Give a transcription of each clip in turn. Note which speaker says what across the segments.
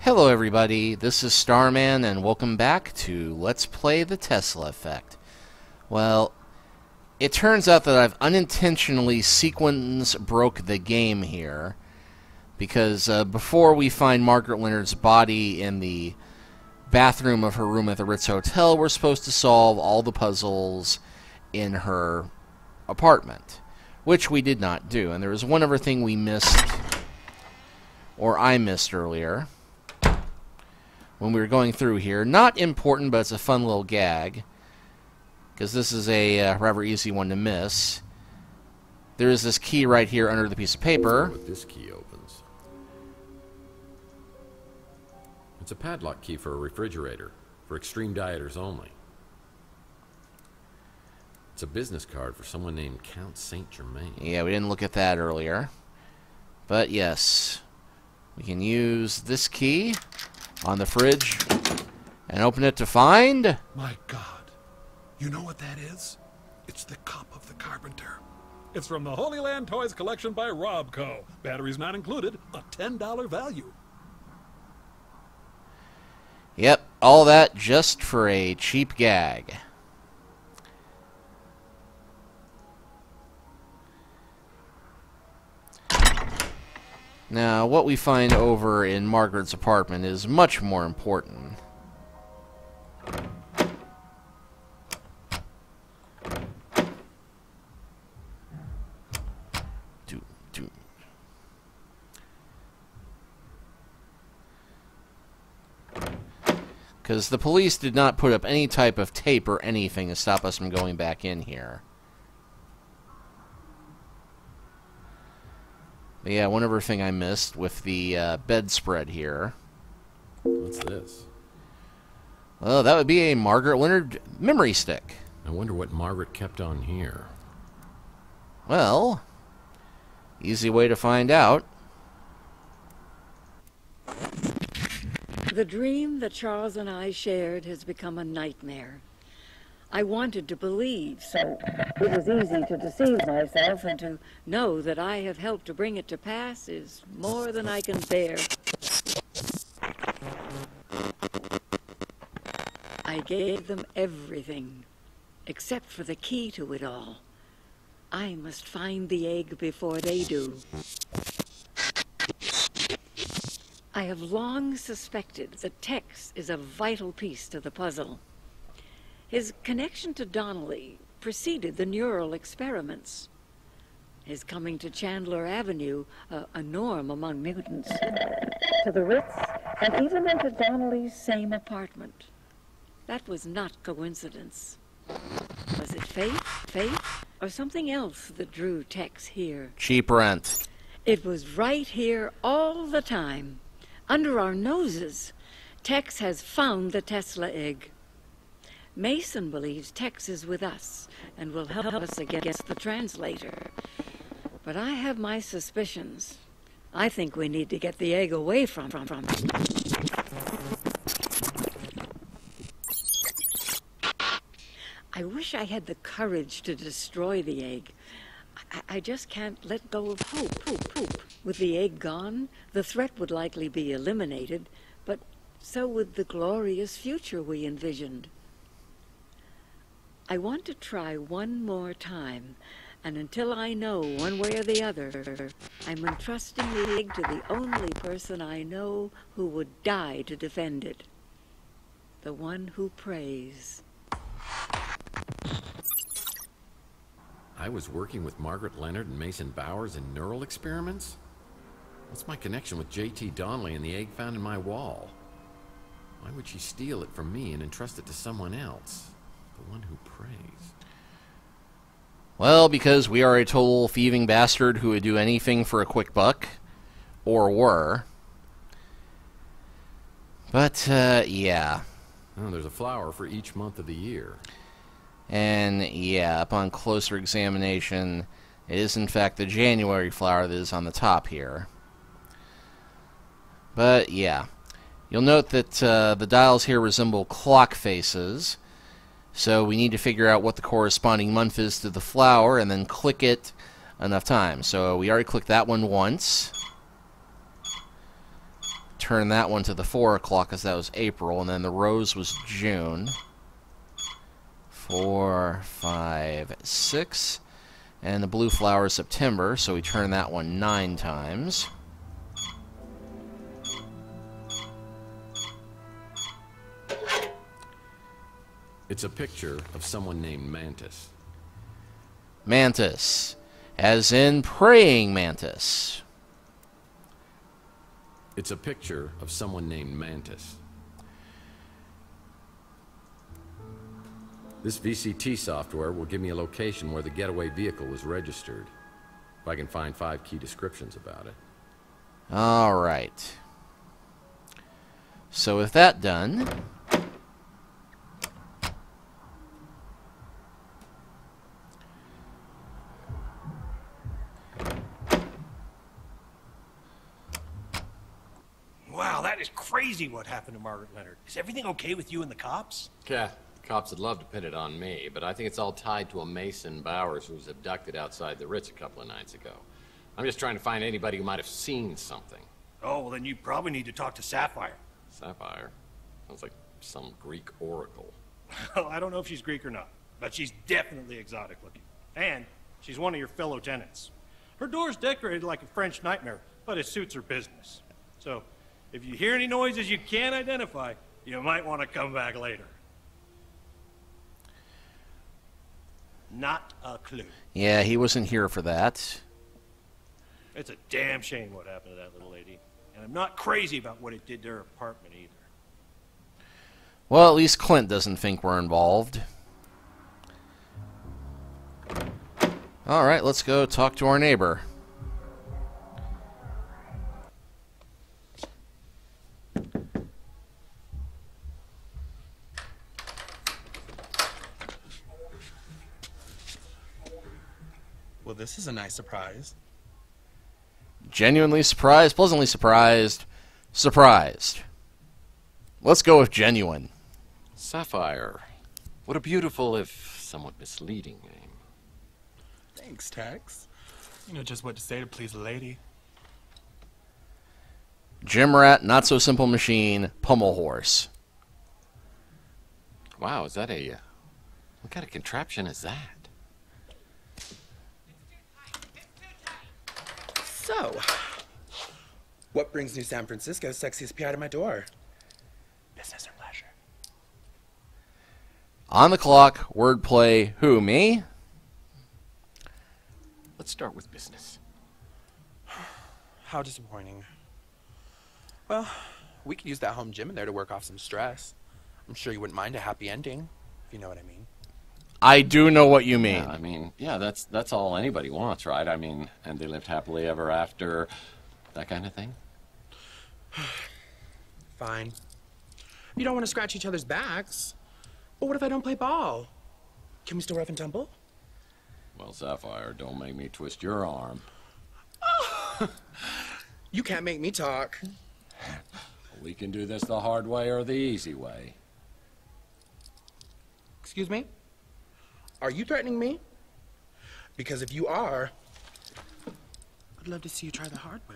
Speaker 1: Hello everybody, this is Starman and welcome back to Let's Play the Tesla Effect. Well, it turns out that I've unintentionally sequence broke the game here because before we find Margaret Leonard's body in the bathroom of her room at the Ritz Hotel, we're supposed to solve all the puzzles in her apartment, which we did not do. And there was one other thing we missed, or I missed earlier when we were going through here. Not important, but it's a fun little gag, because this is a rather easy one to miss. There is this key right here under the piece of paper.
Speaker 2: What this key opens. It's a padlock key for a refrigerator, for extreme dieters only. It's a business card for someone named Count Saint Germain.
Speaker 1: Yeah, we didn't look at that earlier. But yes, we can use this key on the fridge and open it to find...
Speaker 3: My God. You know what that is? It's the cup of the carpenter. It's from the Holy Land Toys collection by Robco. Batteries not included, a $10 value.
Speaker 1: Yep, all that just for a cheap gag. Now, what we find over in Margaret's apartment is much more important. Because the police did not put up any type of tape or anything to stop us from going back in here. But yeah, one other thing I missed with the bedspread here.
Speaker 2: What's this?
Speaker 1: Well, that would be a Margaret Leonard memory stick.
Speaker 2: I wonder what Margaret kept on here.
Speaker 1: Well, easy way to find out.
Speaker 4: The dream that Charles and I shared has become a nightmare. I wanted to believe, so it was easy to deceive myself, and to know that I have helped to bring it to pass is more than I can bear. I gave them everything, except for the key to it all. I must find the egg before they do. I have long suspected that Tex is a vital piece to the puzzle. His connection to Donnelly preceded the neural experiments. His coming to Chandler Avenue, a norm among mutants, to the Ritz, and even into Donnelly's same apartment. That was not coincidence. Was it fate, or something else that drew Tex here?
Speaker 1: Cheap rent.
Speaker 4: It was right here all the time, under our noses. Tex has found the Tesla egg. Mason believes Tex is with us and will help us against the translator. But I have my suspicions. I think we need to get the egg away from him. I wish I had the courage to destroy the egg. I just can't let go of hope. With the egg gone, the threat would likely be eliminated, but so would the glorious future we envisioned. I want to try one more time, and until I know one way or the other, I'm entrusting the egg to the only person I know who would die to defend it. The one who prays.
Speaker 2: I was working with Margaret Leonard and Mason Bowers in neural experiments? What's my connection with J.T. Donnelly and the egg found in my wall? Why would she steal it from me and entrust it to someone else? The one who prays.
Speaker 1: Well, because we are a total thieving bastard who would do anything for a quick buck. Or were. But, yeah.
Speaker 2: Oh, there's a flower for each month of the year.
Speaker 1: And, yeah, upon closer examination, it is in fact the January flower that is on the top here. But, yeah. You'll note that the dials here resemble clock faces. So we need to figure out what the corresponding month is to the flower and then click it enough times. So we already clicked that one once. turn that one to the 4 o'clock because that was April, and then the rose was June. 4, 5, 6. And the blue flower is September, so we turn that one 9 times.
Speaker 2: It's a picture of someone named Mantis.
Speaker 1: Mantis, as in praying mantis.
Speaker 2: It's a picture of someone named Mantis. This VCT software will give me a location where the getaway vehicle was registered, if I can find 5 key descriptions about it.
Speaker 1: All right. So with that done,
Speaker 5: Wow, that is crazy what happened to Margaret Leonard. Is everything okay with you and the cops?
Speaker 2: Yeah, the cops would love to pin it on me, but I think it's all tied to a Mason Bowers who was abducted outside the Ritz a couple of nights ago. I'm just trying to find anybody who might have seen something.
Speaker 5: Oh, well then you probably need to talk to Sapphire.
Speaker 2: Sapphire? Sounds like some Greek oracle.
Speaker 5: Well, I don't know if she's Greek or not, but she's definitely exotic looking. And she's one of your fellow tenants. Her door's decorated like a French nightmare, but it suits her business. So, if you hear any noises you can't identify, you might want to come back later. Not a clue.
Speaker 1: yeah, he wasn't here for that.
Speaker 5: It's a damn shame what happened to that little lady. And I'm not crazy about what it did to her apartment either.
Speaker 1: Well, at least Clint doesn't think we're involved. All right, let's go talk to our neighbor.
Speaker 6: Well, this is a nice surprise.
Speaker 1: Genuinely surprised, pleasantly surprised, surprised. Let's go with genuine.
Speaker 2: Sapphire. What a beautiful, if somewhat misleading name.
Speaker 6: Thanks, Tex. You know just what to say to please a lady.
Speaker 1: Gym rat, not so simple machine, pummel horse.
Speaker 2: Wow, is that a... what kind of contraption is that?
Speaker 6: So, what brings New San Francisco's sexiest PI to my door? Business or pleasure?
Speaker 1: On the clock, wordplay, who, me?
Speaker 2: Let's start with business.
Speaker 6: How disappointing. Well, we could use that home gym in there to work off some stress. I'm sure you wouldn't mind a happy ending, if you know what I mean.
Speaker 1: I do know what you mean.
Speaker 2: Yeah, I mean, yeah, that's all anybody wants, right? I mean, and they lived happily ever after, that kind of thing.
Speaker 6: Fine. You don't want to scratch each other's backs. But what if I don't play ball? Can we still rough and tumble?
Speaker 2: Well, Sapphire, don't make me twist your arm.
Speaker 6: You can't make me talk.
Speaker 2: We can do this the hard way or the easy way.
Speaker 6: Excuse me? Are you threatening me? Because if you are, I'd love to see you try the hard way.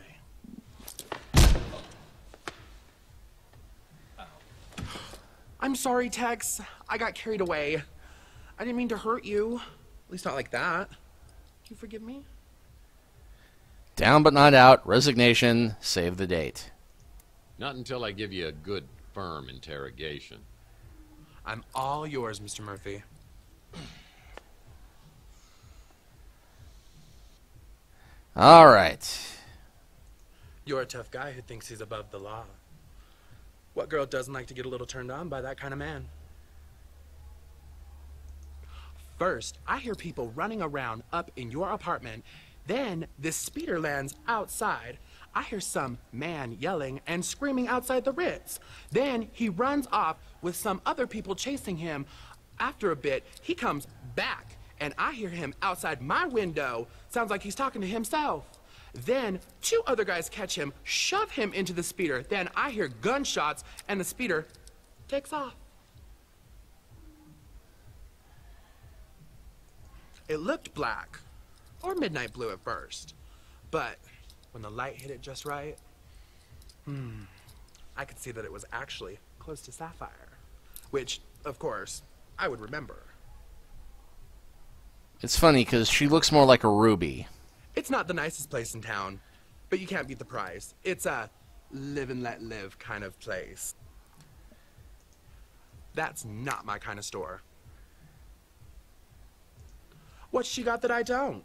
Speaker 6: I'm sorry, Tex. I got carried away. I didn't mean to hurt you. At least not like that. Do you forgive me?
Speaker 1: Down but not out, resignation, save the date.
Speaker 2: Not until I give you a good, firm interrogation.
Speaker 6: I'm all yours, Mr. Murphy.
Speaker 1: All right.
Speaker 6: You're a tough guy who thinks he's above the law. What girl doesn't like to get a little turned on by that kind of man? First, I hear people running around up in your apartment. Then, this speeder lands outside. I hear some man yelling and screaming outside the Ritz. Then, he runs off with some other people chasing him. After a bit, he comes back, and I hear him outside my window. Sounds like he's talking to himself. Then, 2 other guys catch him, shove him into the speeder. Then, I hear gunshots, and the speeder takes off. It looked black, or midnight blue at first, but when the light hit it just right, I could see that it was actually close to sapphire, which, of course, I would remember.
Speaker 1: It's funny because she looks more like a ruby.
Speaker 6: It's not the nicest place in town, but you can't beat the price. It's a live and let live kind of place. That's not my kind of store. What's she got that I don't?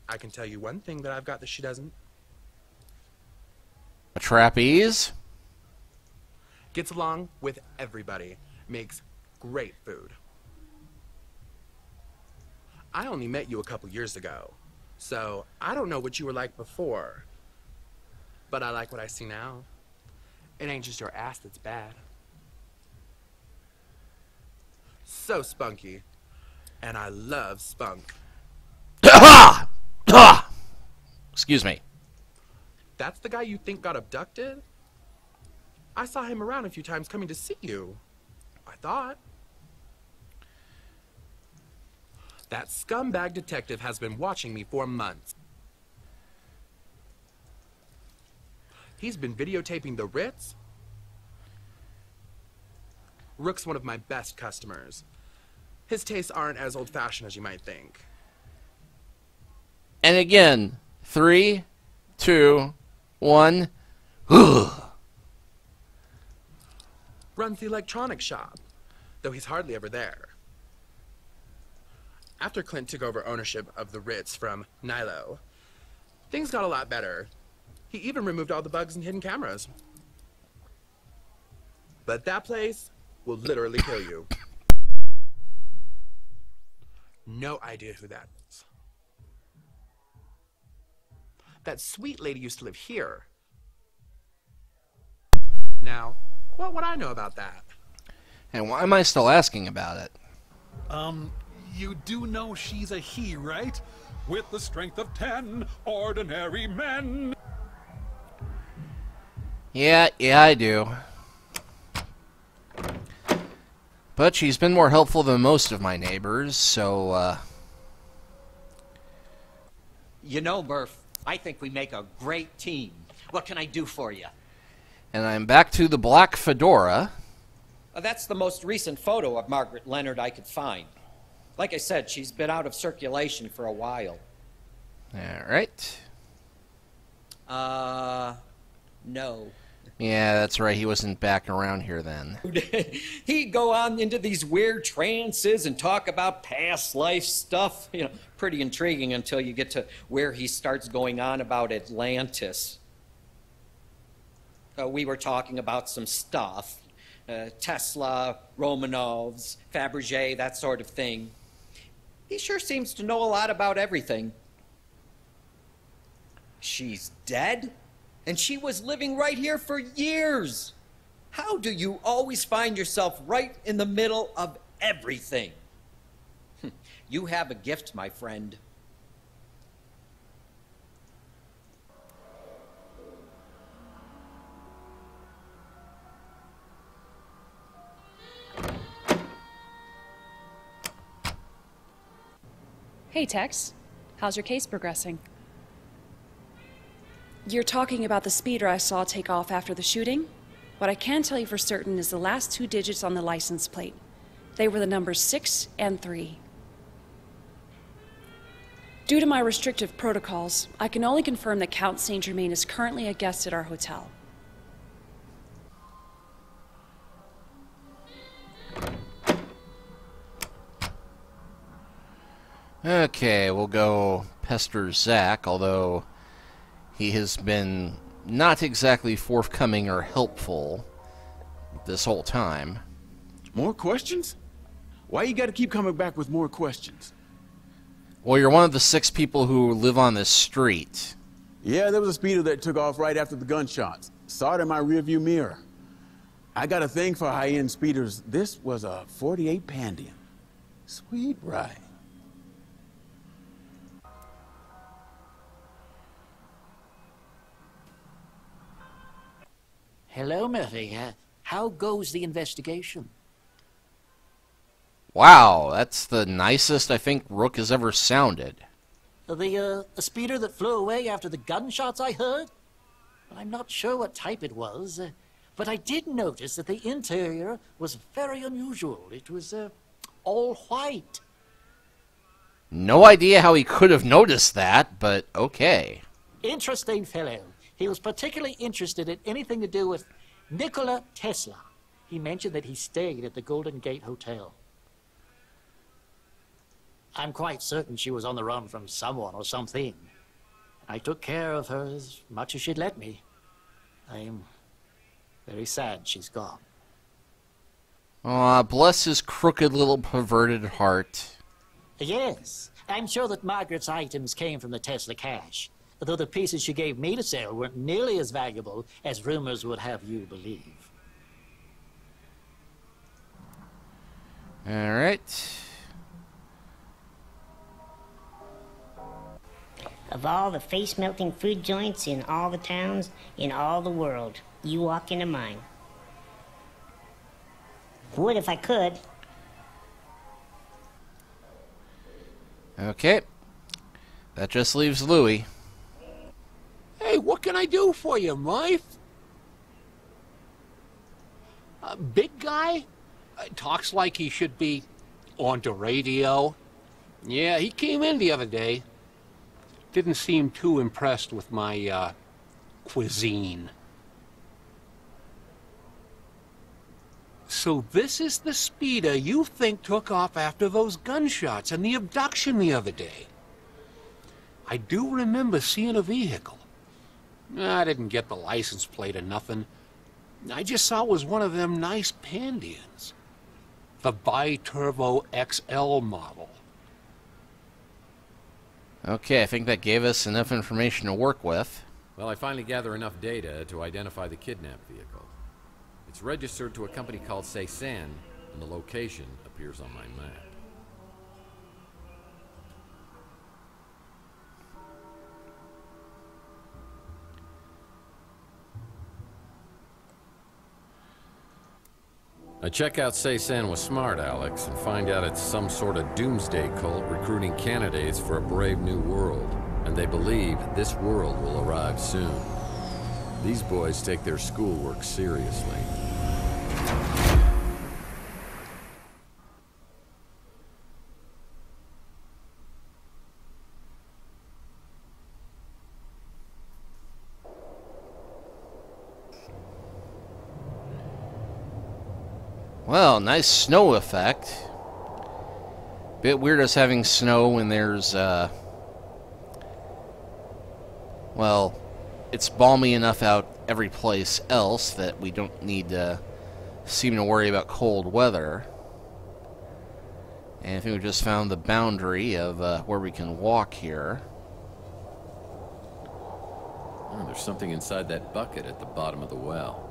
Speaker 6: I can tell you one thing that I've got that she doesn't.
Speaker 1: A trapeze?
Speaker 6: Gets along with everybody. Makes great food. I only met you a couple years ago, so I don't know what you were like before. But I like what I see now. It ain't just your ass that's bad. So spunky. And I love spunk.
Speaker 1: Excuse me.
Speaker 6: That's the guy you think got abducted? I saw him around a few times coming to see you. I thought. That scumbag detective has been watching me for months. He's been videotaping the Ritz. Rook's one of my best customers. His tastes aren't as old-fashioned as you might think.
Speaker 1: And again, 3, 2, 1. Ugh.
Speaker 6: Runs the electronics shop, though he's hardly ever there. After Clint took over ownership of the Ritz from Nilo, things got a lot better. He even removed all the bugs and hidden cameras. But that place will literally kill you. No idea who that is. That sweet lady used to live here. Now, what would I know about that?
Speaker 1: And why am I still asking about it?
Speaker 3: You do know she's a he, right? With the strength of 10 ordinary men.
Speaker 1: Yeah, I do. But she's been more helpful than most of my neighbors, so,
Speaker 7: You know, Murph, I think we make a great team. What can I do for you?
Speaker 1: And I'm back to the black fedora.
Speaker 7: That's the most recent photo of Margaret Leonard I could find. Like I said, she's been out of circulation for a while.
Speaker 1: Alright.
Speaker 7: No.
Speaker 1: Yeah, that's right, he wasn't back around here then.
Speaker 7: He'd go on into these weird trances and talk about past life stuff. You know, pretty intriguing until you get to where he starts going on about Atlantis. We were talking about some stuff. Tesla, Romanovs, Fabergé, that sort of thing. He sure seems to know a lot about everything. She's dead? And she was living right here for years. How do you always find yourself right in the middle of everything? You have a gift, my friend.
Speaker 8: Hey, Tex. How's your case progressing?
Speaker 9: You're talking about the speeder I saw take off after the shooting? What I can tell you for certain is the last 2 digits on the license plate. They were the numbers 6 and 3. Due to my restrictive protocols, I can only confirm that Count Saint Germain is currently a guest at our hotel.
Speaker 1: Okay, we'll go pester Zach, although he has been not exactly forthcoming or helpful this whole time.
Speaker 10: More questions? Why you gotta keep coming back with more questions?
Speaker 1: Well, you're one of the 6 people who live on this street.
Speaker 10: Yeah, there was a speeder that took off right after the gunshots. Saw it in my rearview mirror. I got a thing for high-end speeders. This was a 48 Pandian. Sweet ride.
Speaker 11: Hello, Murphy. How goes the investigation?
Speaker 1: Wow, that's the nicest I think Rook has ever sounded.
Speaker 11: The speeder that flew away after the gunshots I heard? I'm not sure what type it was. But I did notice that the interior was very unusual. It was all white.
Speaker 1: No idea how he could have noticed that, but okay.
Speaker 11: Interesting fellow. He was particularly interested in anything to do with Nikola Tesla. He mentioned that he stayed at the Golden Gate Hotel. I'm quite certain she was on the run from someone or something. I took care of her as much as she'd let me. I'm very sad she's gone.
Speaker 1: Aw, bless his crooked little perverted heart.
Speaker 11: Yes, I'm sure that Margaret's items came from the Tesla cache, though the pieces she gave me to sell weren't nearly as valuable as rumors would have you believe.
Speaker 1: All right.
Speaker 12: Of all the face-melting food joints in all the towns in all the world, you walk into mine. Would if I could.
Speaker 1: Okay. That just leaves Louis.
Speaker 13: Hey, what can I do for you, Murph? Big guy? Talks like he should be on the radio. Yeah, he came in the other day. Didn't seem too impressed with my, cuisine. So this is the speeder you think took off after those gunshots and the abduction the other day. I do remember seeing a vehicle. I didn't get the license plate or nothing. I just saw it was one of them nice Pandians. The Bi-Turbo XL model.
Speaker 1: Okay, I think that gave us enough information to work with.
Speaker 2: Well, I finally gather enough data to identify the kidnapped vehicle. It's registered to a company called Starman, and the location appears on my map. Now check out Starman was smart, Alex, and find out it's some sort of doomsday cult recruiting candidates for a brave new world. And they believe this world will arrive soon. These boys take their schoolwork seriously.
Speaker 1: Well, nice snow effect. Bit weird us having snow when there's, well, it's balmy enough out every place else that we don't need to seem to worry about cold weather. And I think we just found the boundary of where we can walk here.
Speaker 2: Oh, there's something inside that bucket at the bottom of the well.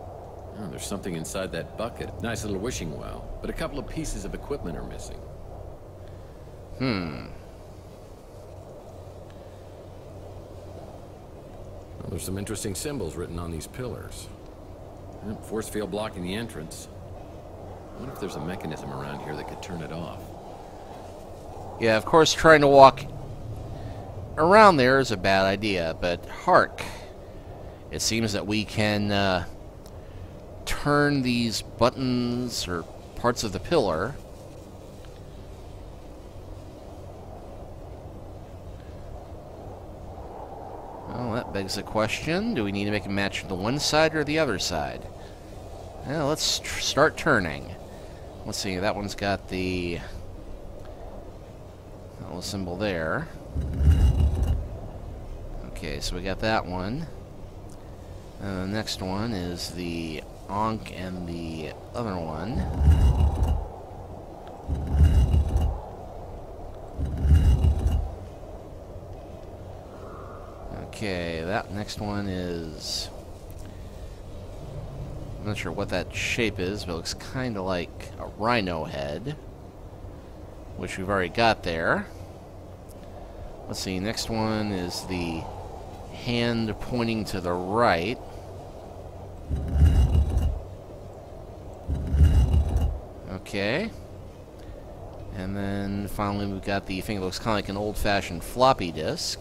Speaker 2: Oh, there's something inside that bucket. Nice little wishing well, but a couple of pieces of equipment are missing. Well, there's some interesting symbols written on these pillars. Force field blocking the entrance. I wonder if there's a mechanism around here that could turn it off.
Speaker 1: Yeah, of course, trying to walk around there is a bad idea, but hark. It seems that we can turn these buttons or parts of the pillar. Well, that begs the question, do we need to make a match to the one side or the other side? Well, let's start turning. Let's see, that one's got the little symbol there. Okay, so we got that one. The next one is the Ankh and the other one. Okay, that next one is... I'm not sure what that shape is, but it looks kind of like a rhino head, which we've already got there. Let's see, next one is the hand pointing to the right. Okay. And then finally we've got the thing that looks kind of like an old-fashioned floppy disk.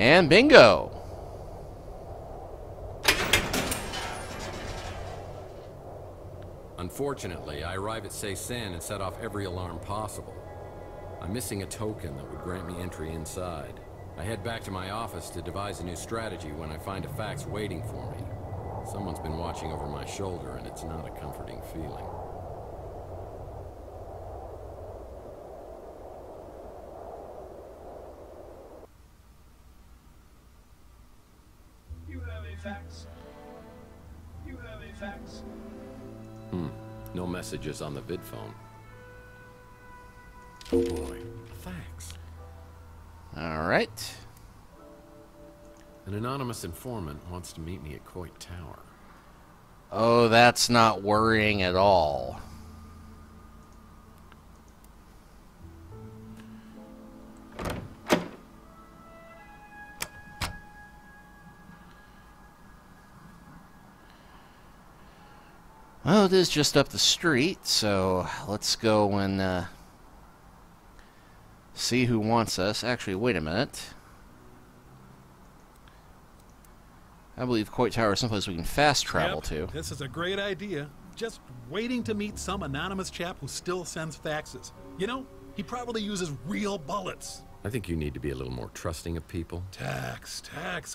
Speaker 1: And bingo!
Speaker 2: Unfortunately, I arrive at Ceysan and set off every alarm possible. I'm missing a token that would grant me entry inside. I head back to my office to devise a new strategy when I find a fax waiting for me. Someone's been watching over my shoulder, and it's not a comforting feeling.
Speaker 14: You have a fax. You have a fax.
Speaker 2: No messages on the vid phone. Oh boy, a fax.
Speaker 1: All right.
Speaker 2: An anonymous informant wants to meet me at Coit Tower.
Speaker 1: Oh, that's not worrying at all. Well, it is just up the street, so let's go and see who wants us. Actually, wait a minute. I believe Coit Tower is someplace we can fast travel to.
Speaker 3: This is a great idea. Just waiting to meet some anonymous chap who still sends faxes. You know, he probably uses real bullets.
Speaker 2: I think you need to be a little more trusting of people.
Speaker 3: Tex,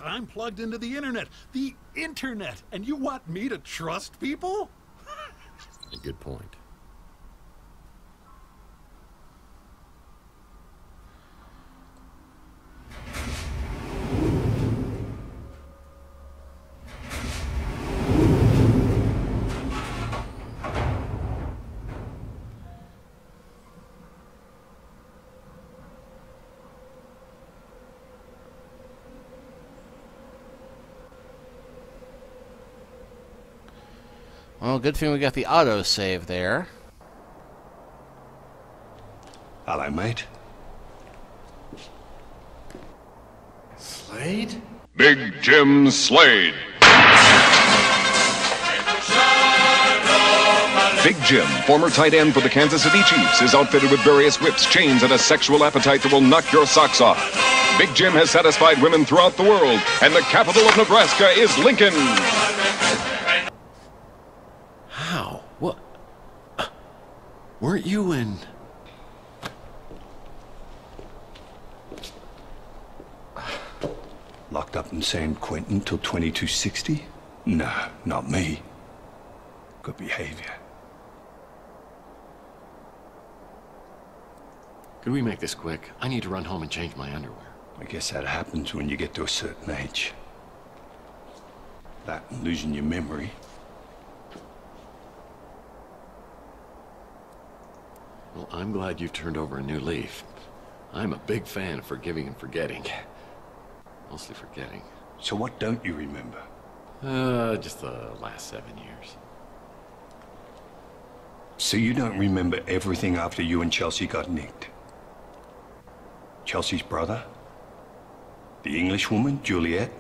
Speaker 3: I'm plugged into the internet. The internet! And you want me to trust people?
Speaker 2: A good point.
Speaker 1: Well, good thing we got the auto-save there.
Speaker 15: Hello, mate.
Speaker 16: Slade?
Speaker 17: Big Jim Slade. Big Jim, former tight end for the Kansas City Chiefs, is outfitted with various whips, chains, and a sexual appetite that will knock your socks off. Big Jim has satisfied women throughout the world, and the capital of Nebraska is Lincoln.
Speaker 2: How? What? Weren't you in...
Speaker 15: Locked up in San Quentin till 2260? Nah, not me. Good behavior.
Speaker 2: Could we make this quick? I need to run home and change my underwear.
Speaker 15: I guess that happens when you get to a certain age. That and losing your memory.
Speaker 2: Well, I'm glad you've turned over a new leaf. I'm a big fan of forgiving and forgetting. Mostly forgetting.
Speaker 15: So what don't you remember?
Speaker 2: Just the last 7 years.
Speaker 15: So you don't remember everything after you and Chelsea got nicked? Chelsea's brother? The English woman, Juliet?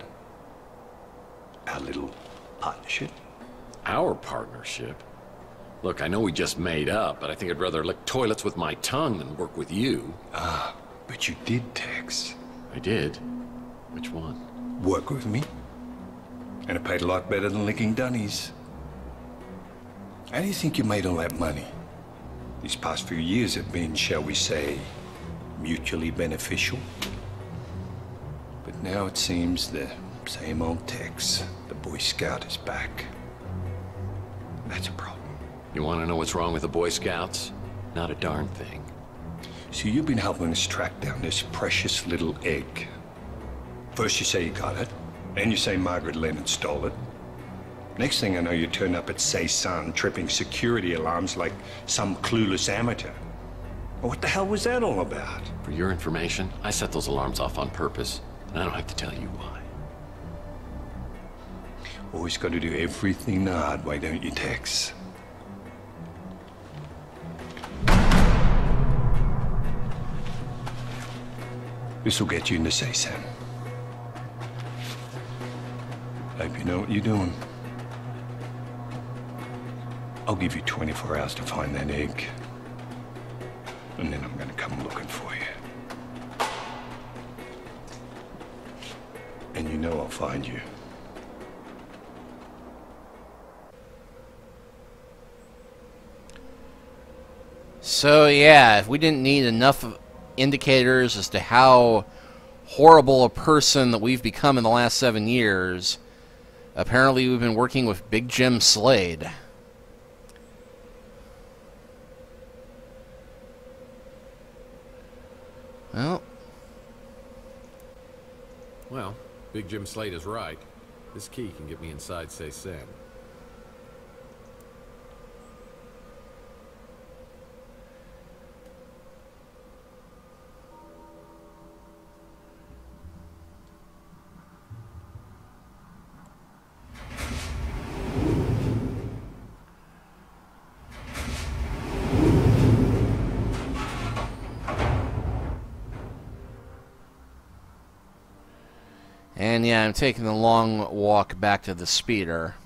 Speaker 15: Our little partnership?
Speaker 2: Our partnership? Look, I know we just made up, but I think I'd rather lick toilets with my tongue than work with you.
Speaker 15: Ah, but you did, Tex.
Speaker 2: I did? Which one?
Speaker 15: Work with me. And it paid a lot better than licking dunnies. How do you think you made all that money? These past few years have been, shall we say, mutually beneficial. But now it seems the same old Tex, the Boy Scout, is back. That's a problem.
Speaker 2: You want to know what's wrong with the Boy Scouts? Not a darn thing.
Speaker 15: So you've been helping us track down this precious little egg. First you say you got it, then you say Margaret Leonard stole it. Next thing I know, you turn up at Ceysan tripping security alarms like some clueless amateur. What the hell was that all about?
Speaker 2: For your information, I set those alarms off on purpose, and I don't have to tell you why.
Speaker 15: Always got to do everything the hard way, don't you, Tex? This'll get you into Ceysan. Hope you know what you're doing. I'll give you 24 hours to find that egg. And then I'm gonna come looking for you. And you know I'll find you.
Speaker 1: So yeah, if we didn't need enough indicators as to how horrible a person that we've become in the last 7 years, apparently we've been working with Big Jim Slade.
Speaker 2: Well, Big Jim Slade is right. This key can get me inside Say Sen.
Speaker 1: And yeah, I'm taking the long walk back to the speeder.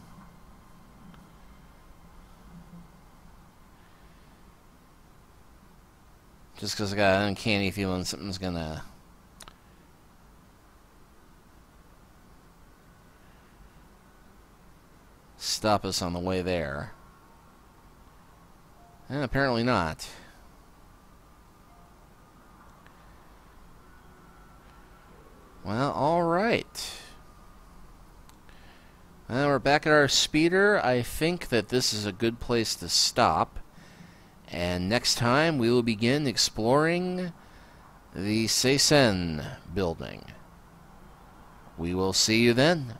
Speaker 1: Just because I got an uncanny feeling something's gonna stop us on the way there. And apparently not. Well, alright. Well, we're back at our speeder. I think that this is a good place to stop. And next time we will begin exploring the Say Sen building. We will see you then.